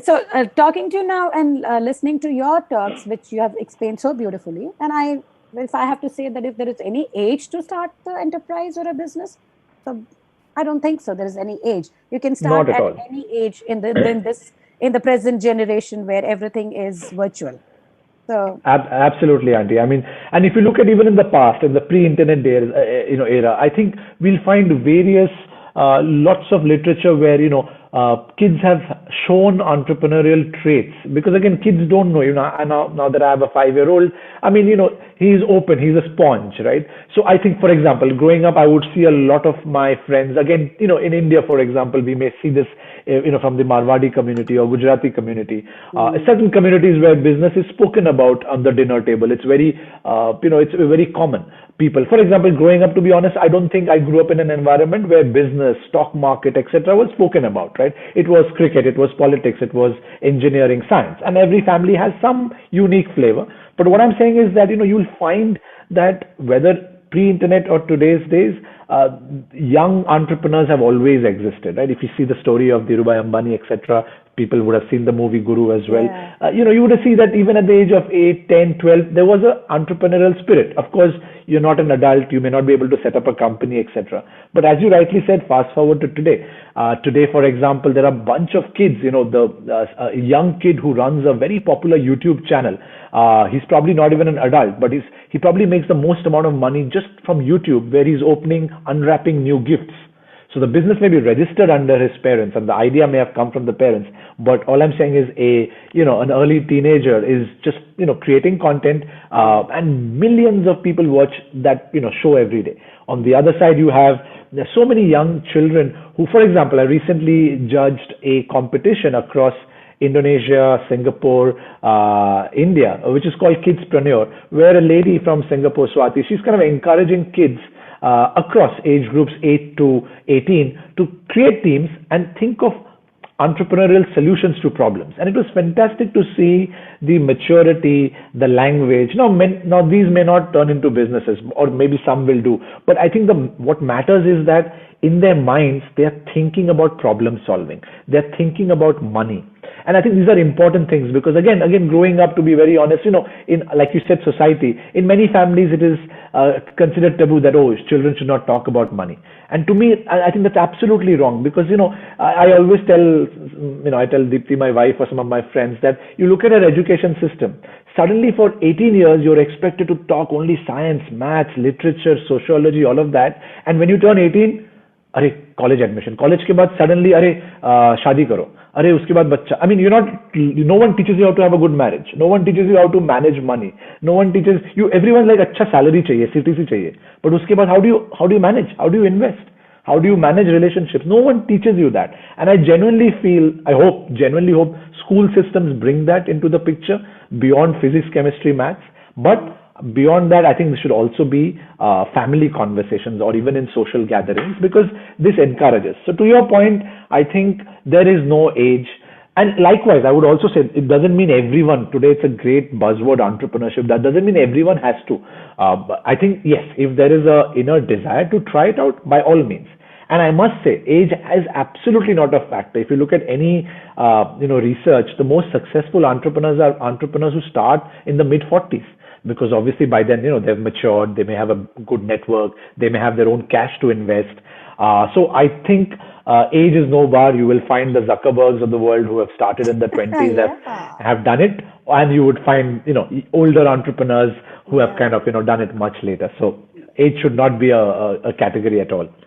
So, talking to you now and listening to your talks, which you have explained so beautifully, and if I have to say that if there is any age to start the enterprise or a business, so I don't think so. There is any age. You can start Not at at all. any age in the present generation where everything is virtual. So, Absolutely, Andy. I mean, and if you look at even in the past, in the pre-internet days, era, I think we'll find various lots of literature where kids have shown entrepreneurial traits. Because again, kids don't know. Now that I have a 5-year-old, I mean, he's open, he's a sponge, right? So I think, for example, growing up, I would see a lot of my friends. Again, in India, for example, we may see this, from the Marwadi community or Gujarati community, mm, certain communities where business is spoken about on the dinner table. It's very, it's very common. People, for example, growing up, to be honest, I don't think I grew up in an environment where business, stock market, etc., was spoken about. Right? It was cricket, it was politics, it was engineering, science, and every family has some unique flavor. But what I'm saying is that you'll find that whether pre-internet or today's days, young entrepreneurs have always existed, right? If you see the story of Dhirubhai Ambani, etc., people would have seen the movie Guru as well. yeah. You would have seen that even at the age of 8, 10, 12, there was a entrepreneurial spirit. Of course, you're not an adult, you may not be able to set up a company, etc. But as you rightly said, fast forward to today. Today, for example, there are a bunch of kids, a young kid who runs a very popular YouTube channel. He's probably not even an adult, but he probably makes the most amount of money just from YouTube, where he's unwrapping new gifts. So the business may be registered under his parents, and the idea may have come from the parents. But all I'm saying is, an early teenager is just creating content, and millions of people watch that show every day. On the other side, there's so many young children who, for example, I recently judged a competition across Indonesia, Singapore, India, which is called Kidspreneur, where a lady from Singapore, Swati, she's kind of encouraging kids across age groups 8 to 18 to create teams and think of entrepreneurial solutions to problems. And it was fantastic to see the maturity, the language. Now these may not turn into businesses, or maybe some will do. But I think what matters is that in their minds, they are thinking about problem solving. They're thinking about money. And I think these are important things, because again, growing up, to be very honest, in, like you said, society, in many families, it is considered taboo that, oh, children should not talk about money. And to me, I think that's absolutely wrong, because, I always I tell Deepthi, my wife, or some of my friends, that you look at our education system, suddenly for 18 years, you're expected to talk only science, maths, literature, sociology, all of that. And when you turn 18, अरे college admission, college के बाद suddenly अरे शादी करो, अरे उसके बाद बच्चा. I mean, you're not, no one teaches you how to have a good marriage, no one teaches you how to manage money, no one teaches you, everyone like अच्छा salary चाहिए, CTC चाहिए, but उसके बाद how do you manage, how do you invest, how do you manage relationships? No one teaches you that. And I genuinely hope school systems bring that into the picture beyond physics, chemistry, maths. But beyond that, I think there should also be family conversations, or even in social gatherings, because this encourages. So to your point, I think there is no age. And likewise, I would also say it doesn't mean everyone. Today, it's a great buzzword, entrepreneurship. That doesn't mean everyone has to. But I think, yes, if there is a inner desire to try it out, by all means. And I must say, age is absolutely not a factor. If you look at any, research, the most successful entrepreneurs are entrepreneurs who start in the mid 40s, because obviously by then, they've matured, they may have a good network, they may have their own cash to invest. So I think age is no bar. You will find the Zuckerbergs of the world who have started in the 20s Yeah. have done it, and you would find older entrepreneurs who have Yeah. kind of done it much later. So age should not be a category at all.